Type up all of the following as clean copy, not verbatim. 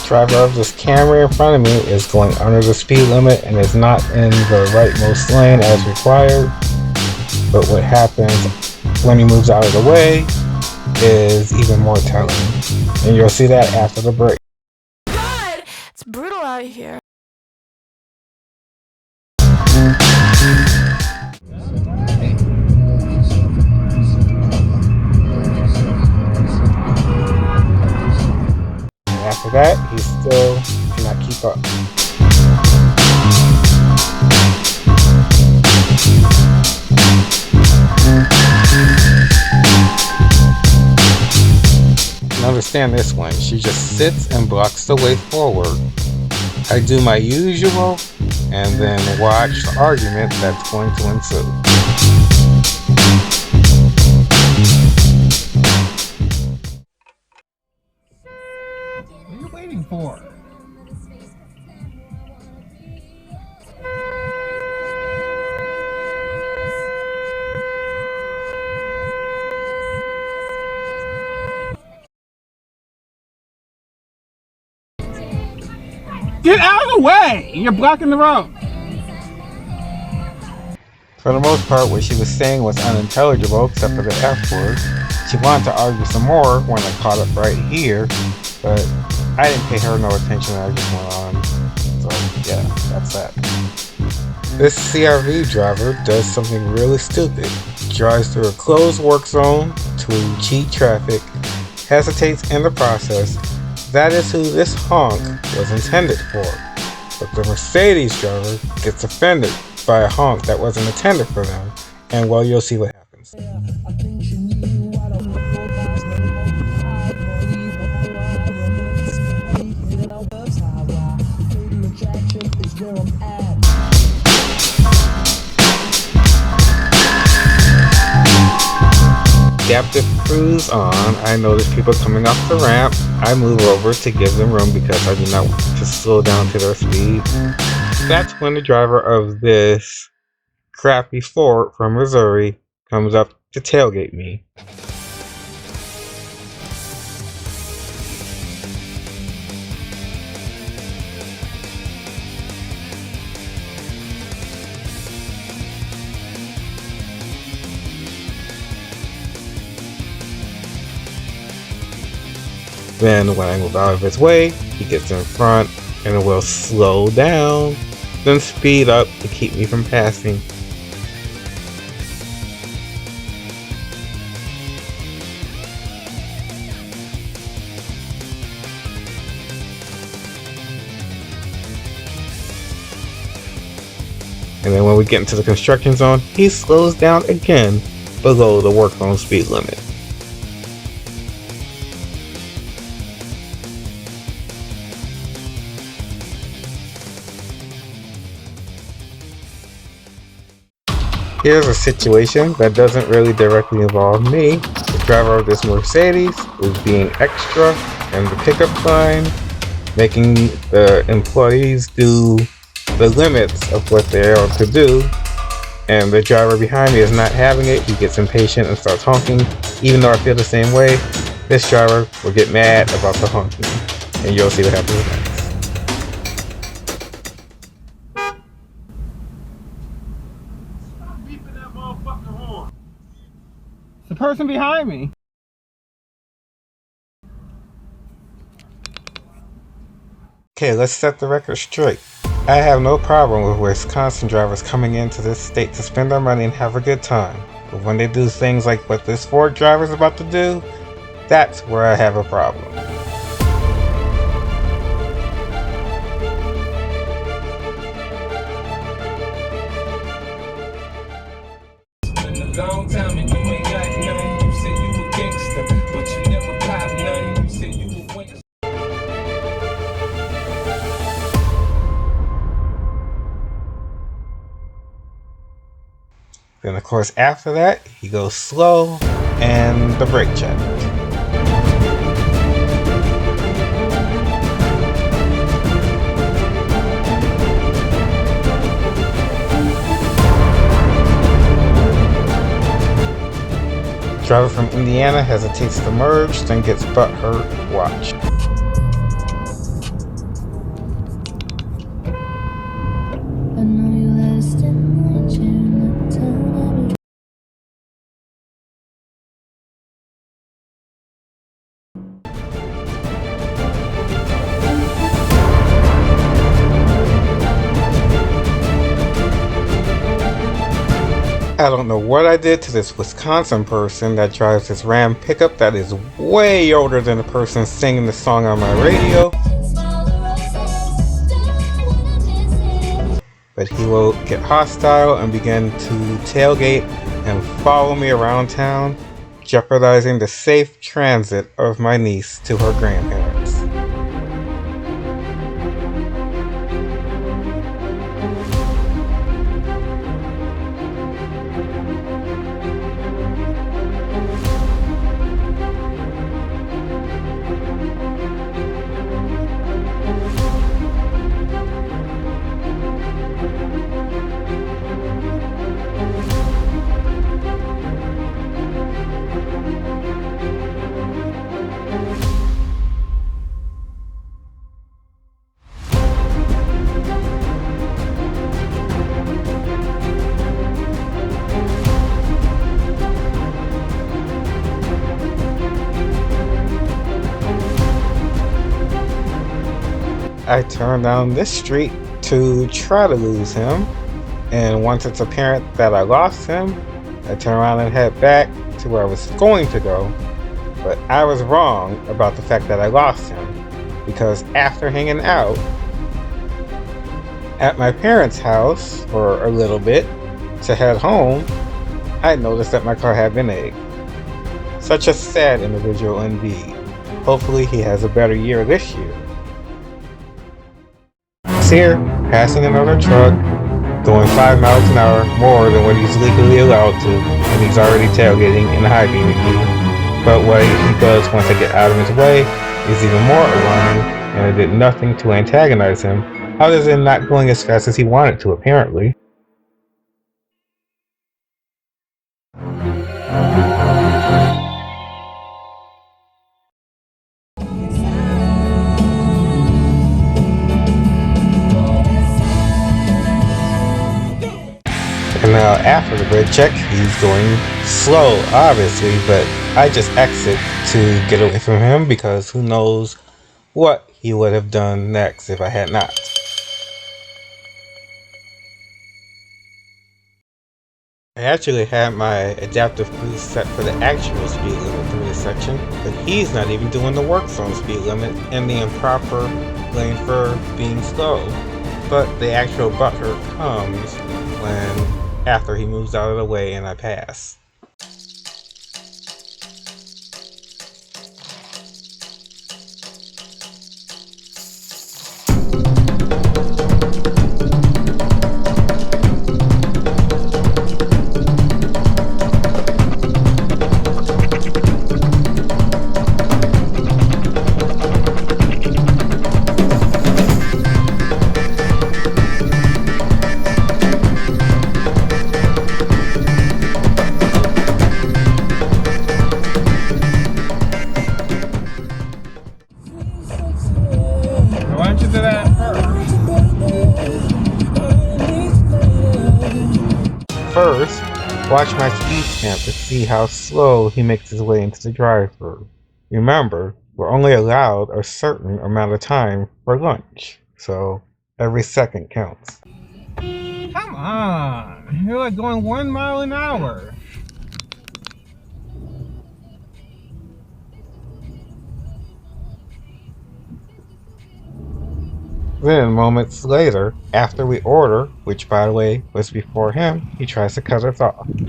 driver of this Camry in front of me is going under the speed limit and is not in the rightmost lane as required. But what happens when he moves out of the way is even more telling. And you'll see that after the break. God, it's brutal out here. After that, he still cannot keep up. And understand this one, she just sits and blocks the way forward. I do my usual and then watch the argument that's going to ensue. What are you waiting for? Get out of the way! You're blocking the road. For the most part, what she was saying was unintelligible except for the F word. She wanted to argue some more when I caught up right here, but I didn't pay her no attention and I just went on. So yeah, that's that. This CRV driver does something really stupid. Drives through a closed work zone to cheat traffic, hesitates in the process. That is who this honk was intended for. But the Mercedes driver gets offended by a honk that wasn't intended for them. And well, you'll see what happens. Adaptive cruise on. I notice people coming off the ramp. I move over to give them room because I do not want to slow down to their speed. That's when the driver of this crappy Ford from Missouri comes up to tailgate me. Then when I move out of his way, he gets in front and will slow down, then speed up to keep me from passing. And then when we get into the construction zone, he slows down again below the work zone speed limit. Here's a situation that doesn't really directly involve me. The driver of this Mercedes is being extra in the pickup line, making the employees do the limits of what they are to do, and the driver behind me is not having it. He gets impatient and starts honking. Even though I feel the same way, this driver will get mad about the honking, and you'll see what happens next. The person behind me. Okay, let's set the record straight. I have no problem with Wisconsin drivers coming into this state to spend their money and have a good time. But when they do things like what this Ford driver is about to do, that's where I have a problem. Long time and you ain't got none. You said you a gangster, but you never caught none. You said you were waiting. Then of course after that, he goes slow and the brake check. Driver from Indiana hesitates to merge, then gets butthurt. Watch. I don't know what I did to this Wisconsin person that drives this Ram pickup that is way older than the person singing the song on my radio. But he will get hostile and begin to tailgate and follow me around town, jeopardizing the safe transit of my niece to her grandparents. I turn down this street to try to lose him, and once it's apparent that I lost him, I turn around and head back to where I was going to go. But I was wrong about the fact that I lost him, because after hanging out at my parents' house for a little bit to head home, I noticed that my car had been egged. Such a sad individual indeed. Hopefully he has a better year this year. Here, passing another truck, going 5 miles an hour more than what he's legally allowed to, and he's already tailgating in high beam again. But what he does once I get out of his way is even more alarming, and I did nothing to antagonize him, other than not going as fast as he wanted to, apparently. And now after the bridge check, he's going slow, obviously, but I just exit to get away from him because who knows what he would have done next if I had not. I actually had my adaptive cruise set for the actual speed limit through this section, but he's not even doing the work zone speed limit and the improper lane for being slow. But the actual butthurt comes when after he moves out of the way and I pass. Why don't you do that First, watch my speed stamp to see how slow he makes his way into the drive-thru. Remember, we're only allowed a certain amount of time for lunch, so every second counts. Come on. You're like going 1 mile an hour. Then, moments later, after we order, which by the way was before him, he tries to cut us off. You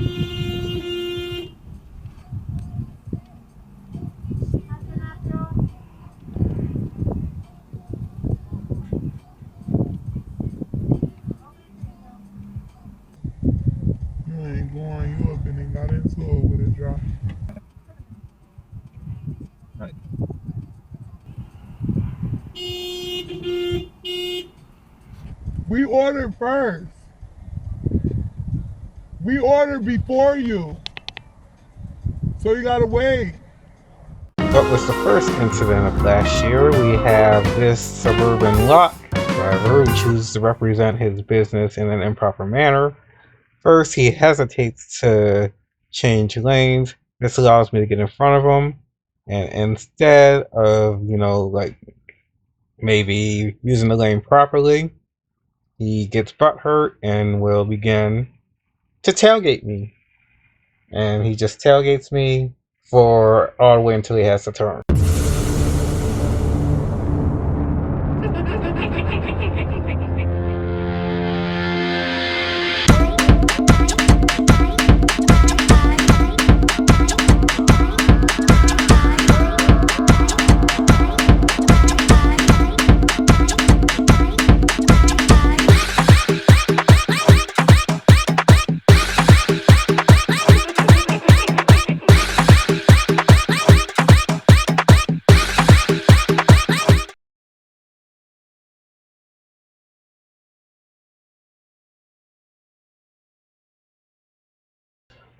ain't going, you up and then got into it with a drop. Right. We ordered first. We ordered before you. So you gotta wait. What was the first incident of last year? We have this suburban lock driver who chooses to represent his business in an improper manner. First, he hesitates to change lanes. This allows me to get in front of him, and instead of, like maybe using the lane properly, he gets butthurt and will begin to tailgate me. And he just tailgates me for all the way until he has to turn.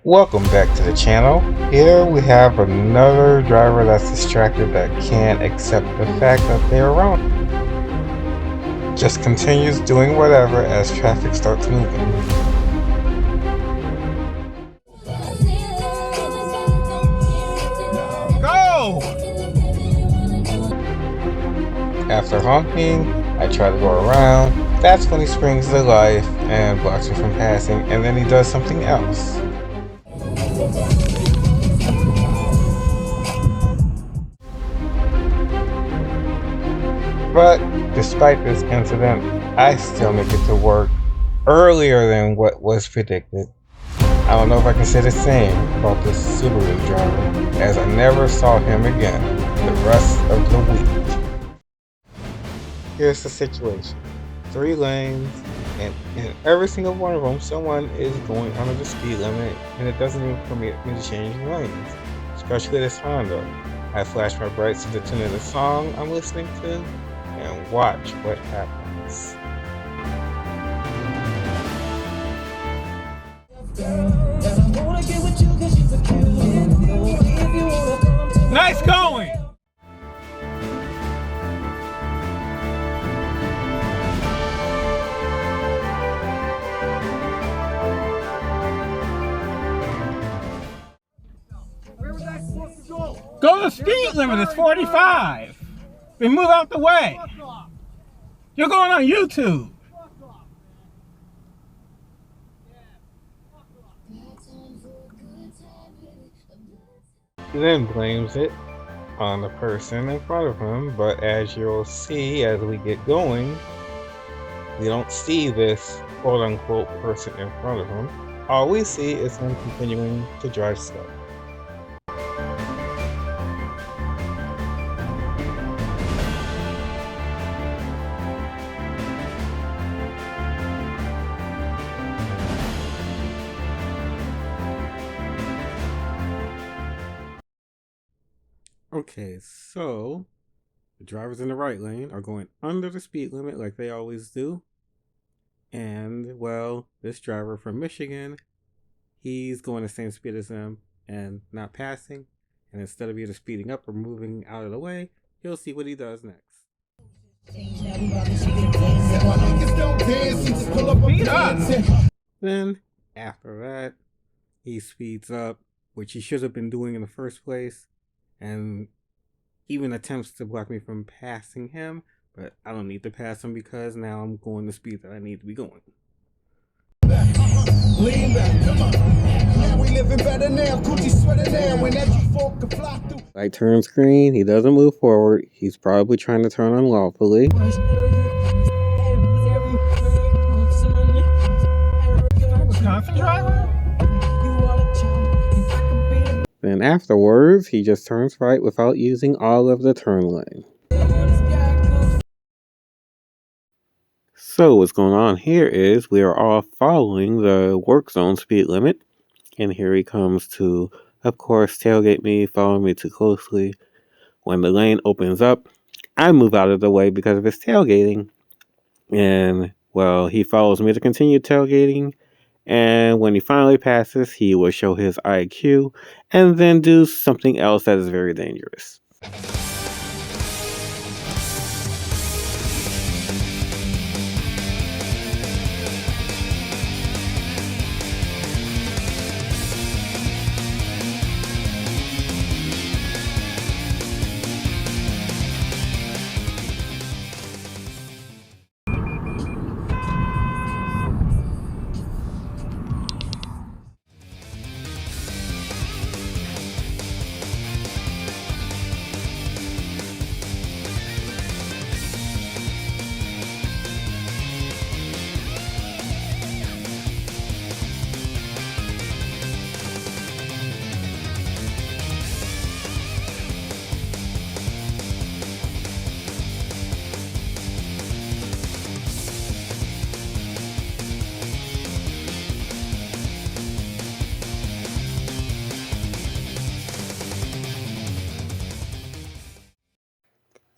Welcome back to the channel. Here we have another driver that's distracted that can't accept the fact that they're wrong. Just continues doing whatever as traffic starts moving. Go! After honking, I try to go around. That's when he springs to life and blocks me from passing, and then he does something else. But despite this incident, I still make it to work earlier than what was predicted. I don't know if I can say the same about this Subaru driver, as I never saw him again the rest of the week. Here's the situation. 3 lanes, and in every single one of them, someone is going under the speed limit, and it doesn't even permit me to change lanes, especially this Honda. I flash my brights to the tune of the song I'm listening to, and watch what happens. Nice going! Go the speed limit, it's 45. Then move out the way. You're going on YouTube. He then blames it on the person in front of him, but as you'll see as we get going, we don't see this quote-unquote person in front of him. All we see is him continuing to drive slow. Okay, so the drivers in the right lane are going under the speed limit like they always do. And, well, this driver from Michigan, he's going the same speed as them and not passing. And instead of either speeding up or moving out of the way, he'll see what he does next. Then, after that, he speeds up, which he should have been doing in the first place, and even attempts to block me from passing him, but I don't need to pass him because now I'm going the speed that I need to be going. Light turns green, he doesn't move forward, he's probably trying to turn unlawfully. Wisconsin driver? Then afterwards, he just turns right without using all of the turn lane. So what's going on here is we are all following the work zone speed limit. And here he comes to, of course, tailgate me, follow me too closely. When the lane opens up, I move out of the way because of his tailgating. And, well, he follows me to continue tailgating. And when he finally passes, he will show his IQ and then do something else that is very dangerous.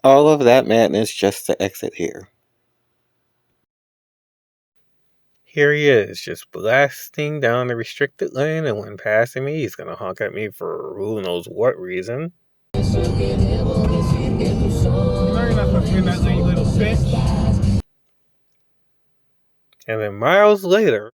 All of that madness just to exit here. Here he is, just blasting down the restricted lane, and when passing me, he's gonna honk at me for who knows what reason. You know you're not supposed to be in that lane, you little bitch. And then miles later,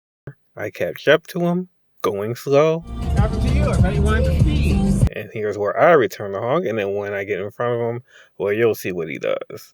I catch up to him, going slow. Happened to you, I thought you wanted to speed. And here's where I return the honk, and then when I get in front of him, well, you'll see what he does.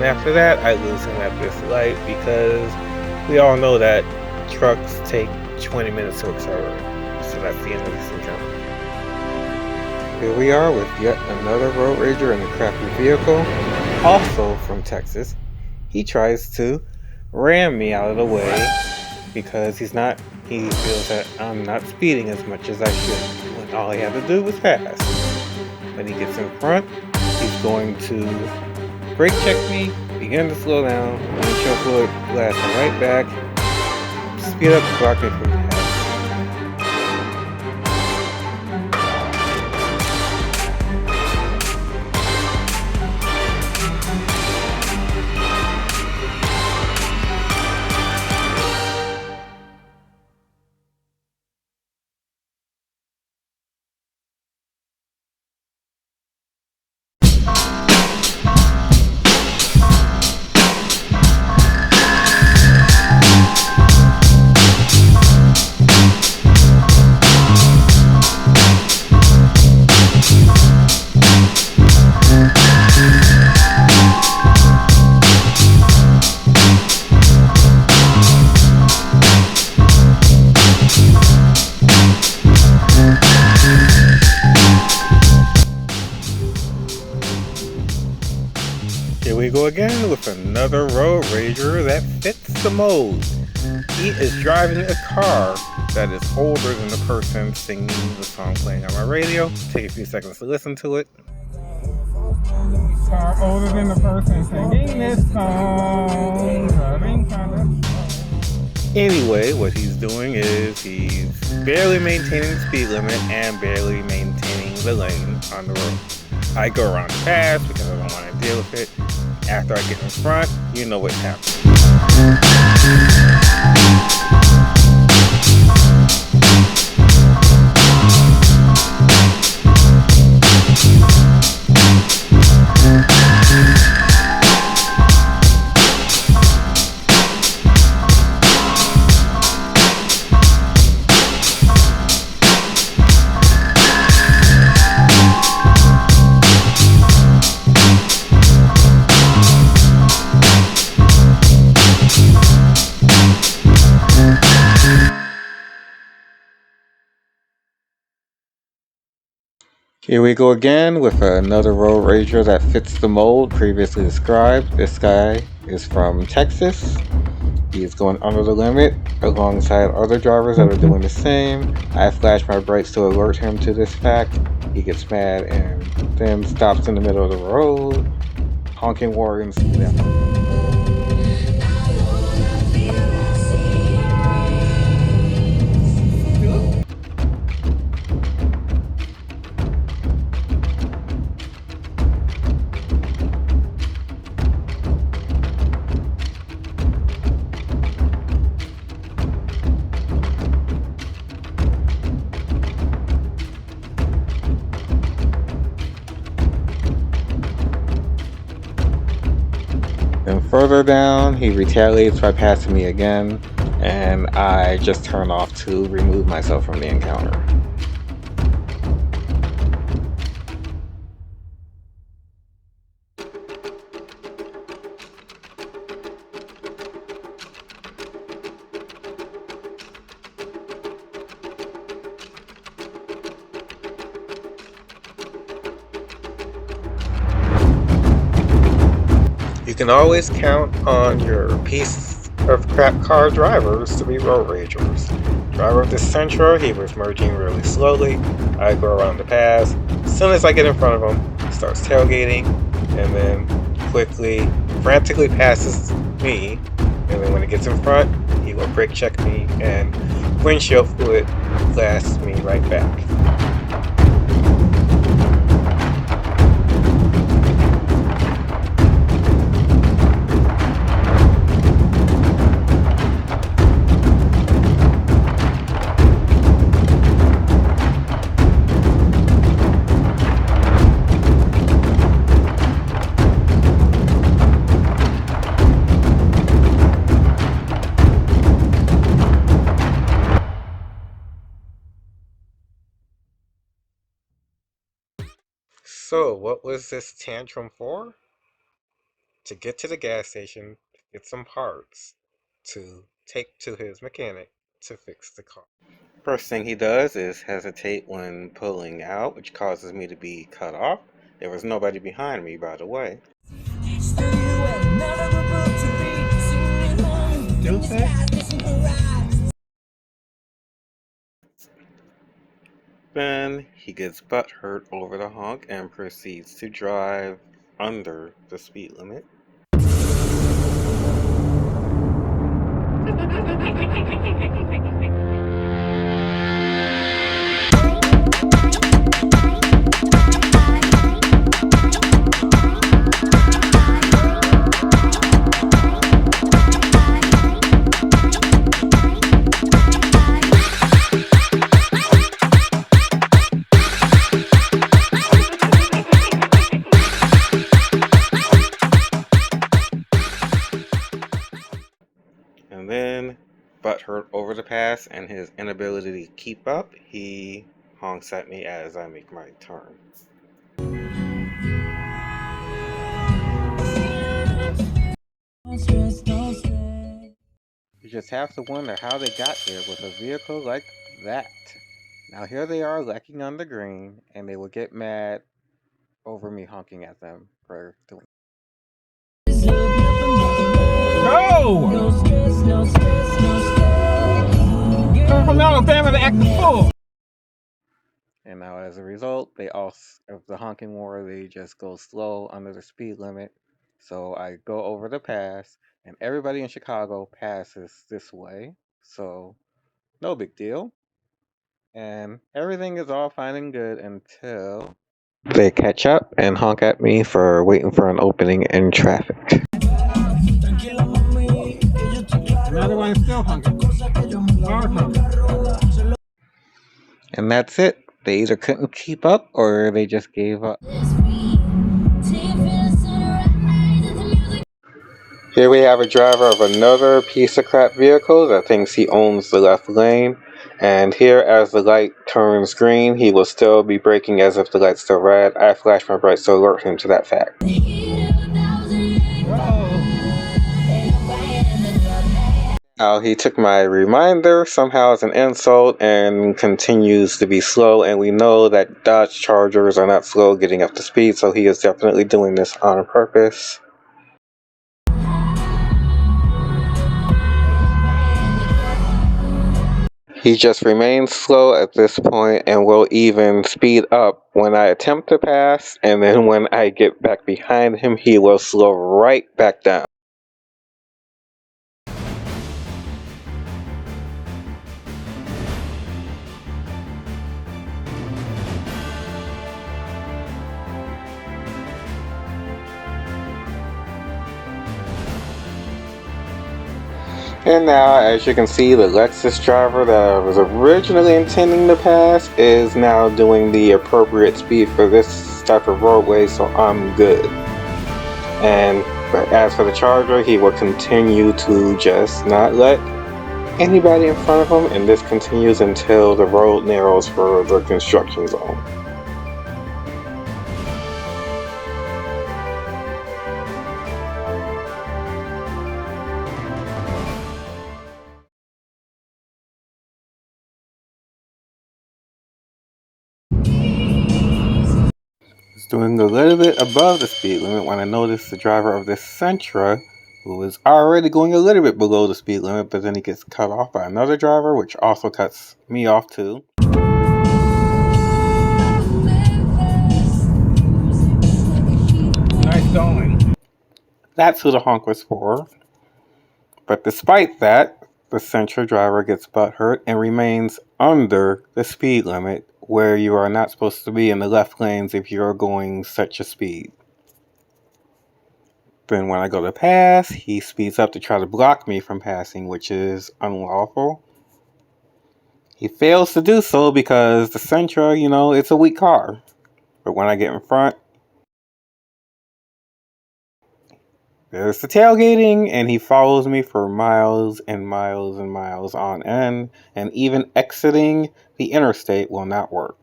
After that, I lose him at this light because we all know that trucks take 20 minutes to accelerate. So that's the end of this encounter. Here we are with yet another road rager in a crappy vehicle, also from Texas. He tries to ram me out of the way because he feels that I'm not speeding as much as I should, when all he had to do was pass. When he gets in front, he's going to brake check me, begin to slow down, windshield fluid blasting right back, speed up to block me from the head. Here we go again with another road rager that fits the mold. He is driving a car that is older than the person singing the song playing on my radio. Take a few seconds to listen to it. Car older than the person singing this song. Anyway, what he's doing is he's barely maintaining the speed limit and barely maintaining the lane on the road. I go around fast because I don't want to deal with it. After I get in front, you know what happens. Here we go again with another road rager that fits the mold previously described. This guy is from Texas. He is going under the limit alongside other drivers that are doing the same. I flash my brakes to alert him to this fact. He gets mad and then stops in the middle of the road, honking warnings to them. Then further down, he retaliates by passing me again. and I just turn off to remove myself from the encounter. You can always count on your piece of crap car drivers to be road ragers. Driver of this Sentra, he was merging really slowly. I go around the pass. As soon as I get in front of him, he starts tailgating and then frantically passes me. And then when he gets in front, he will brake check me and windshield fluid blasts me right back. So, what was this tantrum for? To get to the gas station, get some parts to take to his mechanic to fix the car. First thing he does is hesitate when pulling out, which causes me to be cut off. There was nobody behind me, by the way. Then he gets butthurt over the honk and proceeds to drive under the speed limit. And then, butthurt over the pass and his inability to keep up, he honks at me as I make my turn. You just have to wonder how they got there with a vehicle like that. Now here they are lacking on the green, and they will get mad over me honking at them for doing. Go! Come from Alabama to act the fool. And now as a result, they all of the honking war, they just go slow under the speed limit. So I go over the pass, and everybody in Chicago passes this way. So no big deal. And everything is all fine and good until they catch up and honk at me for waiting for an opening in traffic. Another one is still honking. And that's it. They either couldn't keep up or they just gave up. Here we have a driver of another piece of crap vehicle that thinks he owns the left lane. And here, as the light turns green, he will still be braking as if the light's still red. I flash my brights to alert him to that fact. Now, he took my reminder somehow as an insult and continues to be slow. And we know that Dodge Chargers are not slow getting up to speed, so he is definitely doing this on purpose. He just remains slow at this point and will even speed up when I attempt to pass, and then when I get back behind him, he will slow right back down. And now, as you can see, the Lexus driver that I was originally intending to pass is now doing the appropriate speed for this type of roadway, so I'm good. And as for the Charger, he will continue to just not let anybody in front of him, and this continues until the road narrows for the construction zone. It's doing a little bit above the speed limit when I noticed the driver of this Sentra, who was already going a little bit below the speed limit, but then he gets cut off by another driver, which also cuts me off too. Nice going. That's who the honk was for. But despite that, the Sentra driver gets butthurt and remains under the speed limit, where you are not supposed to be in the left lanes if you're going such a speed. Then when I go to pass, he speeds up to try to block me from passing, which is unlawful. He fails to do so because the Sentra, it's a weak car. But when I get in front, there's the tailgating, and he follows me for miles and miles and miles on end, and even exiting the interstate will not work.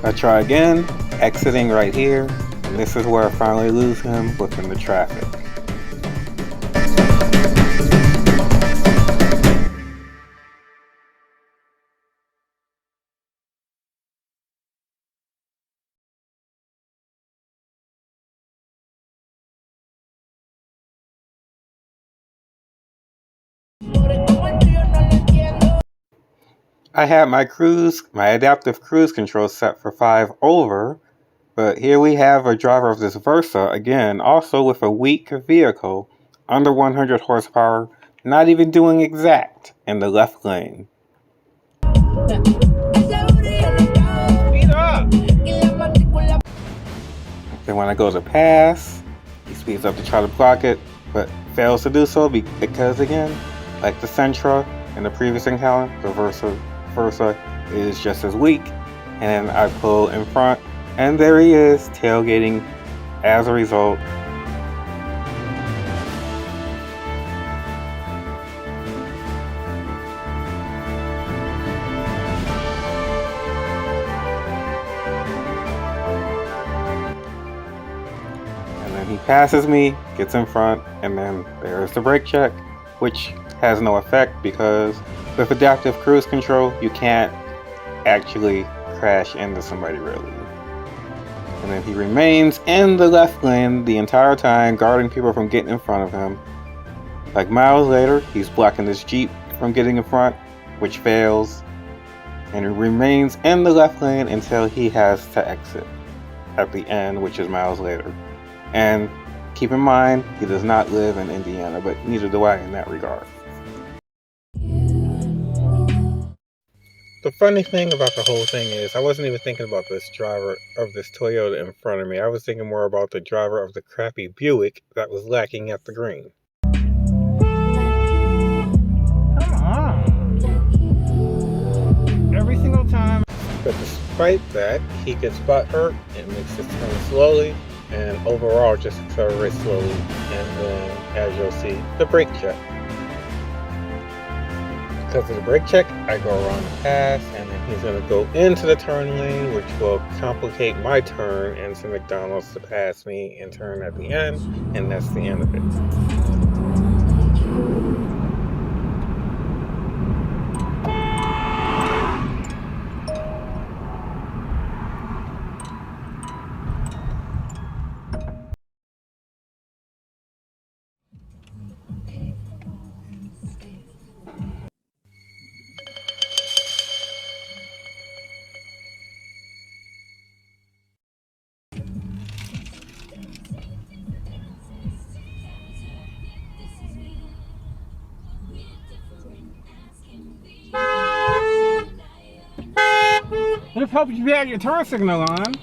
I try again, exiting right here, and this is where I finally lose him within the traffic. I had my adaptive cruise control set for 5 over, but here we have a driver of this Versa, again, also with a weak vehicle, under 100 horsepower, not even doing exact in the left lane. Speed up. Then when I go to pass, he speeds up to try to block it, but fails to do so because, again, like the Sentra in the previous encounter, the Versa is just as weak, and I pull in front, and there he is, tailgating as a result. And then he passes me, gets in front, and then there's the brake check, which has no effect because with adaptive cruise control, you can't actually crash into somebody really. And then he remains in the left lane the entire time, guarding people from getting in front of him. Like miles later, he's blocking this Jeep from getting in front, which fails. And he remains in the left lane until he has to exit at the end, which is miles later. And keep in mind, he does not live in Indiana, but neither do I in that regard. The funny thing about the whole thing is I wasn't even thinking about this driver of this Toyota in front of me. I was thinking more about the driver of the crappy Buick that was lacking at the green. despite that, he gets butthurt and makes it turn slowly, and overall just accelerates slowly. And then, as you'll see, the brake check. Because of the brake check, I go around the pass, and then he's going to go into the turn lane, which will complicate my turn into McDonald's to pass me and turn at the end, and that's the end of it. Let's hope you had your turn signal on.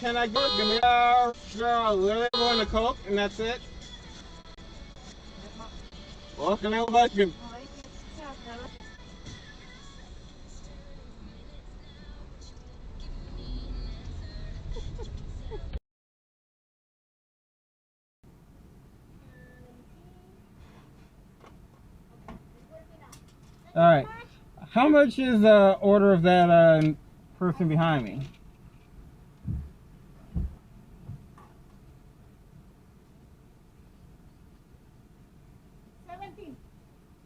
can I go? Give me a everyone a Coke, and that's it. Well, can I have ice cream? All right. How much is the order of that person behind me?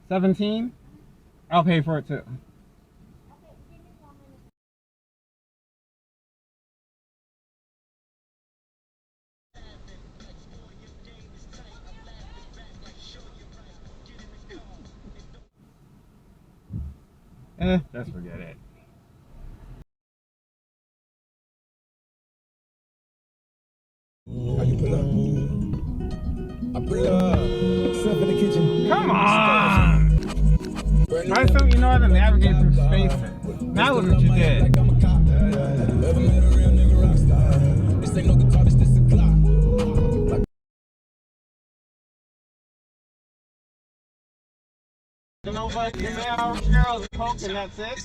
$17? I'll pay for it too. Just forget it. How you pull up? I pull up. Stuff in the kitchen. Come on! Why don't you know how to navigate through spaces? Now look what you did. Ever met a real nigga rock star? This ain't no guitar, this is a clock. Nobody can now Cheryl the Coke, and that's it.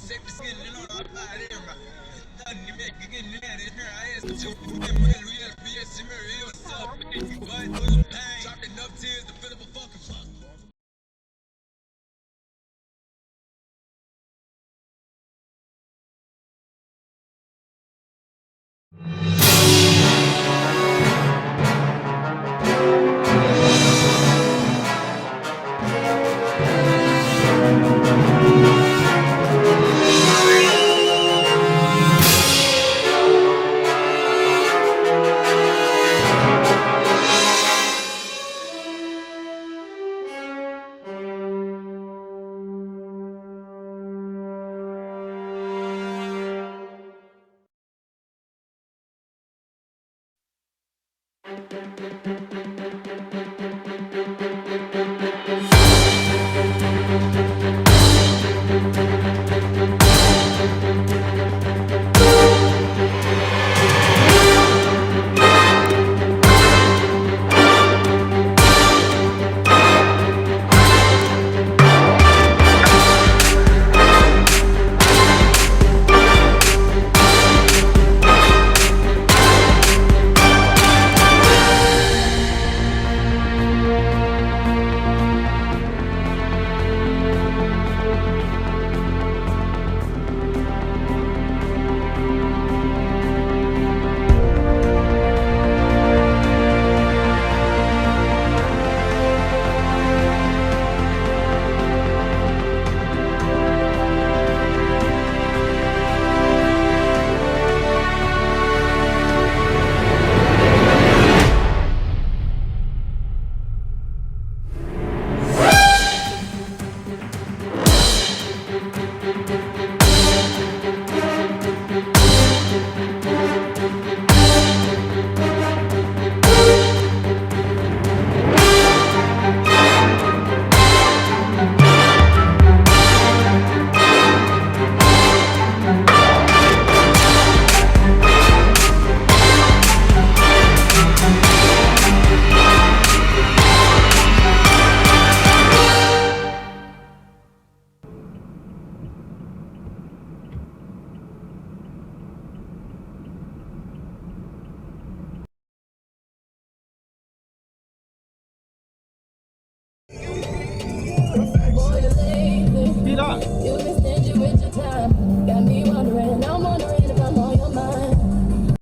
Speed up. You extend you with your time. Got me wondering, I'm wondering if I'm on your mind.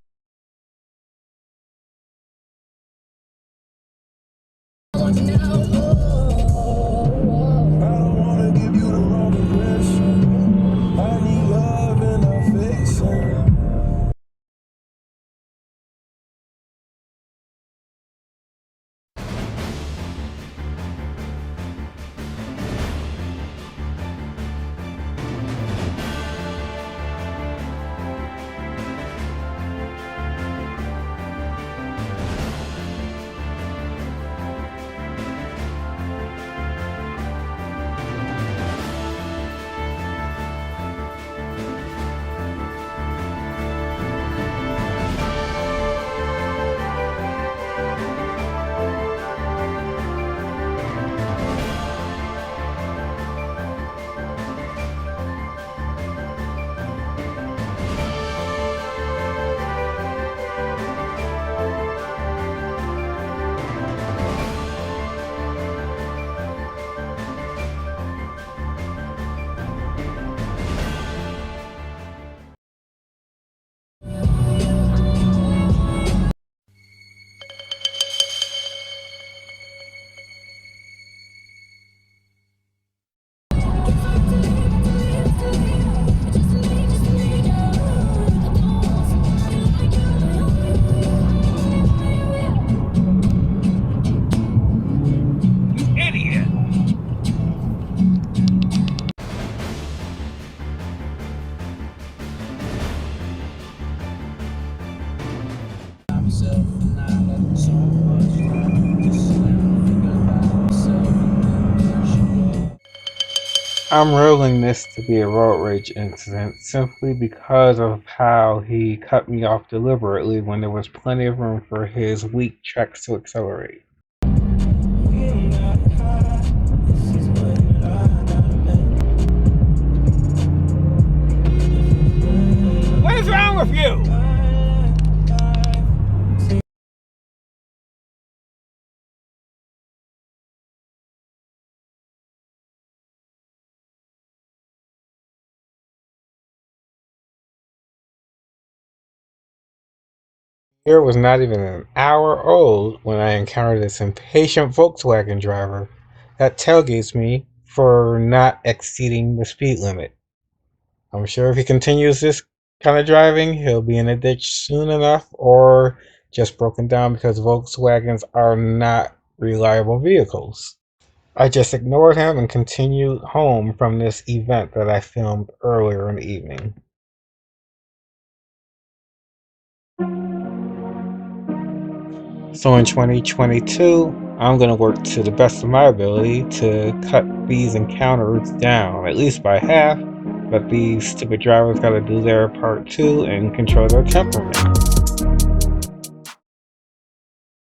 I want you now. I don't wanna give you the wrong impression. I need love and affection. I'm ruling this to be a road rage incident simply because of how he cut me off deliberately when there was plenty of room for his weak tracks to accelerate. What is wrong with you? The year was not even an hour old when I encountered this impatient Volkswagen driver that tailgates me for not exceeding the speed limit. I'm sure if he continues this kind of driving, he'll be in a ditch soon enough or just broken down because Volkswagens are not reliable vehicles. I just ignored him and continued home from this event that I filmed earlier in the evening. So in 2022, I'm going to work to the best of my ability to cut these encounters down, at least by half, but these stupid drivers got to do their part too and control their temperament.